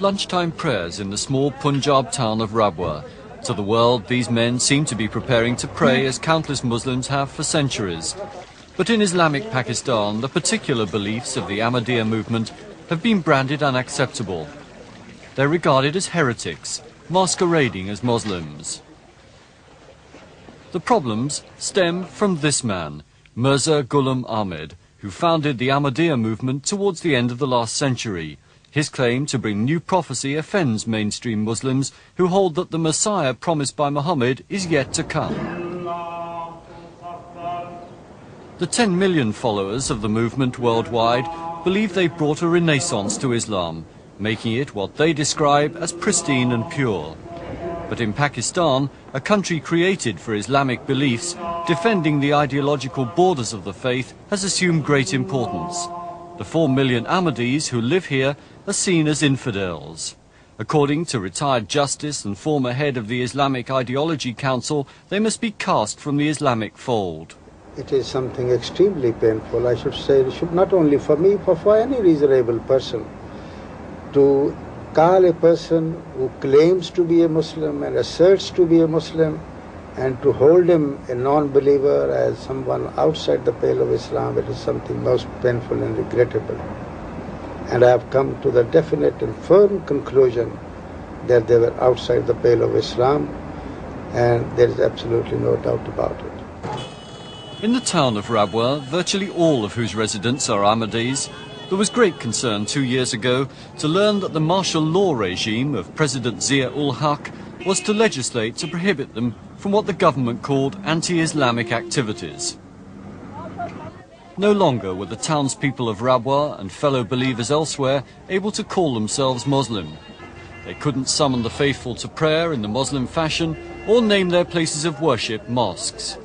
Lunchtime prayers in the small Punjab town of Rabwa. To the world, these men seem to be preparing to pray as countless Muslims have for centuries. But in Islamic Pakistan, the particular beliefs of the Ahmadiyya movement have been branded unacceptable. They're regarded as heretics, masquerading as Muslims. The problems stem from this man, Mirza Ghulam Ahmed, who founded the Ahmadiyya movement towards the end of the last century. His claim to bring new prophecy offends mainstream Muslims who hold that the Messiah promised by Muhammad is yet to come. The 10 million followers of the movement worldwide believe they've brought a renaissance to Islam, making it what they describe as pristine and pure. But in Pakistan, a country created for Islamic beliefs, defending the ideological borders of the faith has assumed great importance. The 4 million Ahmadis who live here are seen as infidels. According to retired justice and former head of the Islamic Ideology Council, they must be cast from the Islamic fold. It is something extremely painful, I should say, it should not only for me, but for any reasonable person, to call a person who claims to be a Muslim and asserts to be a Muslim, and to hold him a non-believer as someone outside the pale of Islam. It is something most painful and regrettable. And I have come to the definite and firm conclusion that they were outside the pale of Islam, and there is absolutely no doubt about it. In the town of Rabwa, virtually all of whose residents are Ahmadis, there was great concern 2 years ago to learn that the martial law regime of President Zia-ul-Haq was to legislate to prohibit them from what the government called anti-Islamic activities. No longer were the townspeople of Rabwa and fellow believers elsewhere able to call themselves Muslim. They couldn't summon the faithful to prayer in the Muslim fashion or name their places of worship mosques.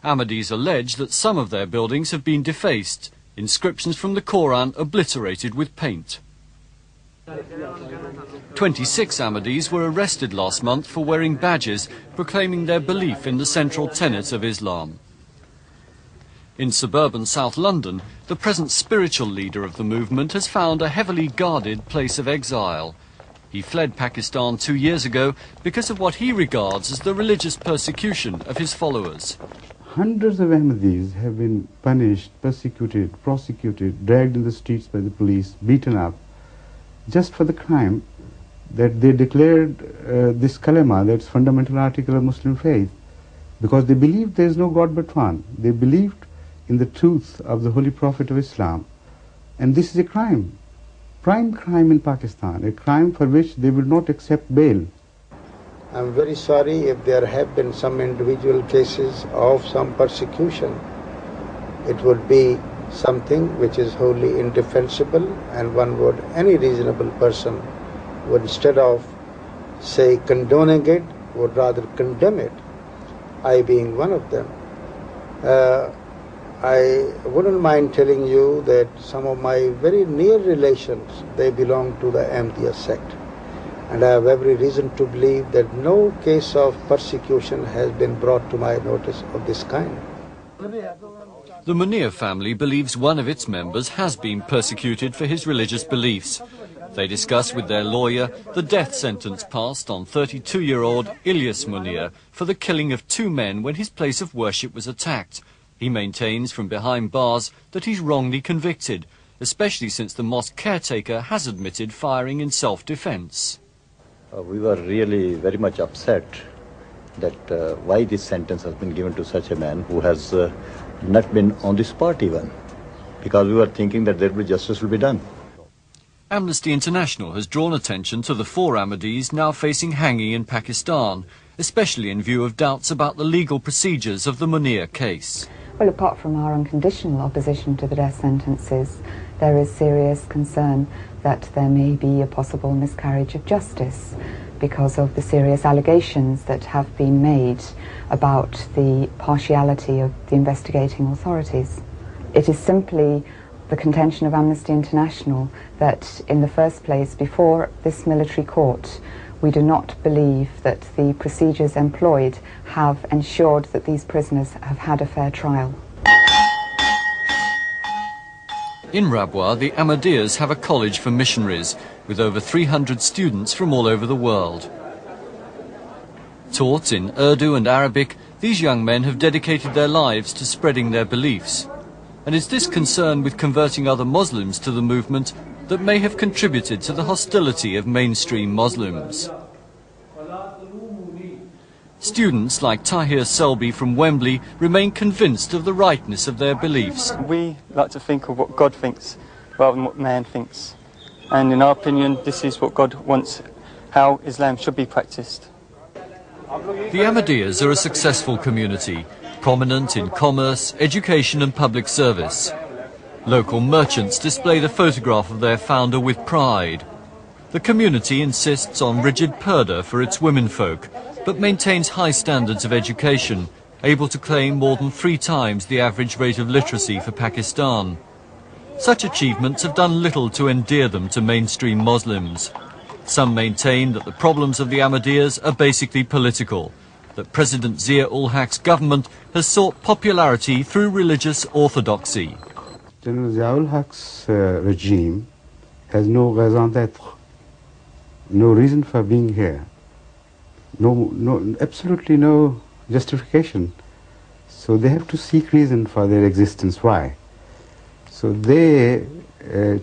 Ahmadis allege that some of their buildings have been defaced, inscriptions from the Quran obliterated with paint. 26 Ahmadis were arrested last month for wearing badges proclaiming their belief in the central tenet of Islam. In suburban South London, the present spiritual leader of the movement has found a heavily guarded place of exile. He fled Pakistan 2 years ago because of what he regards as the religious persecution of his followers. Hundreds of Ahmadis have been punished, persecuted, prosecuted, dragged in the streets by the police, beaten up, just for the crime that they declared this kalima, that's fundamental article of Muslim faith, because they believed there is no God but one. They believed in the truth of the Holy Prophet of Islam. And this is a crime, prime crime in Pakistan, a crime for which they will not accept bail. I'm very sorry if there have been some individual cases of some persecution. It would be something which is wholly indefensible, and any reasonable person would, instead of, say, condoning it, would rather condemn it, I being one of them. I wouldn't mind telling you that some of my very near relations, they belong to the Ahmadiyya sect. And I have every reason to believe that no case of persecution has been brought to my notice of this kind. The Munir family believes one of its members has been persecuted for his religious beliefs. They discuss with their lawyer the death sentence passed on 32-year-old Ilyas Munir for the killing of 2 men when his place of worship was attacked. He maintains from behind bars that he's wrongly convicted, especially since the mosque caretaker has admitted firing in self-defense. We were really very much upset that why this sentence has been given to such a man who has not been on the spot even, because we were thinking that there will be justice will be done. Amnesty International has drawn attention to the 4 Ahmadis now facing hanging in Pakistan, especially in view of doubts about the legal procedures of the Munir case. Well, apart from our unconditional opposition to the death sentences, there is serious concern that there may be a possible miscarriage of justice because of the serious allegations that have been made about the partiality of the investigating authorities. It is simply the contention of Amnesty International that, in the first place, before this military court, we do not believe that the procedures employed have ensured that these prisoners have had a fair trial. In Rabwa, the Ahmadiyas have a college for missionaries, with over 300 students from all over the world. Taught in Urdu and Arabic, these young men have dedicated their lives to spreading their beliefs. And it's this concern with converting other Muslims to the movement that may have contributed to the hostility of mainstream Muslims. Students like Tahir Selby from Wembley remain convinced of the rightness of their beliefs. We like to think of what God thinks rather than what man thinks. And in our opinion, this is what God wants, how Islam should be practiced. The Ahmadiyas are a successful community, prominent in commerce, education and public service. Local merchants display the photograph of their founder with pride. The community insists on rigid purdah for its womenfolk, but maintains high standards of education, able to claim more than 3 times the average rate of literacy for Pakistan. Such achievements have done little to endear them to mainstream Muslims. Some maintain that the problems of the Ahmadiyas are basically political, that President Zia-ul-Haq's government has sought popularity through religious orthodoxy. General Zia-ul-Haq's regime has no raison d'être, no reason for being here, absolutely no justification. So they have to seek reason for their existence. Why? So they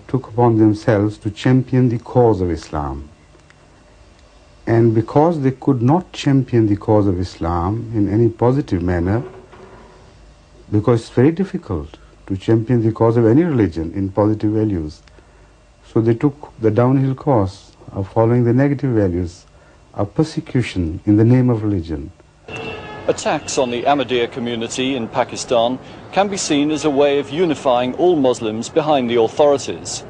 took upon themselves to champion the cause of Islam. And because they could not champion the cause of Islam in any positive manner, because it's very difficult to champion the cause of any religion in positive values, so they took the downhill course of following the negative values of persecution in the name of religion. Attacks on the Ahmadiyya community in Pakistan can be seen as a way of unifying all Muslims behind the authorities.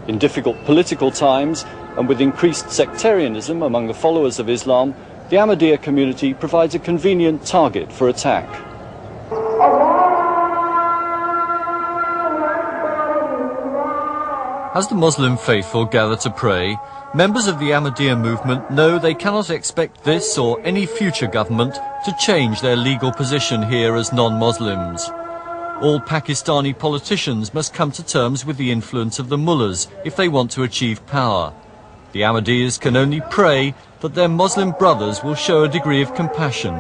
In difficult political times, and with increased sectarianism among the followers of Islam, the Ahmadiyya community provides a convenient target for attack. As the Muslim faithful gather to pray, members of the Ahmadiyya movement know they cannot expect this or any future government to change their legal position here as non-Muslims. All Pakistani politicians must come to terms with the influence of the mullahs if they want to achieve power. The Ahmadiyyas can only pray that their Muslim brothers will show a degree of compassion,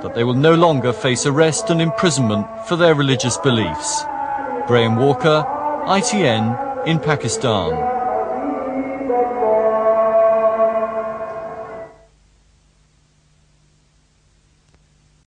that they will no longer face arrest and imprisonment for their religious beliefs. Graham Walker, ITN, in Pakistan.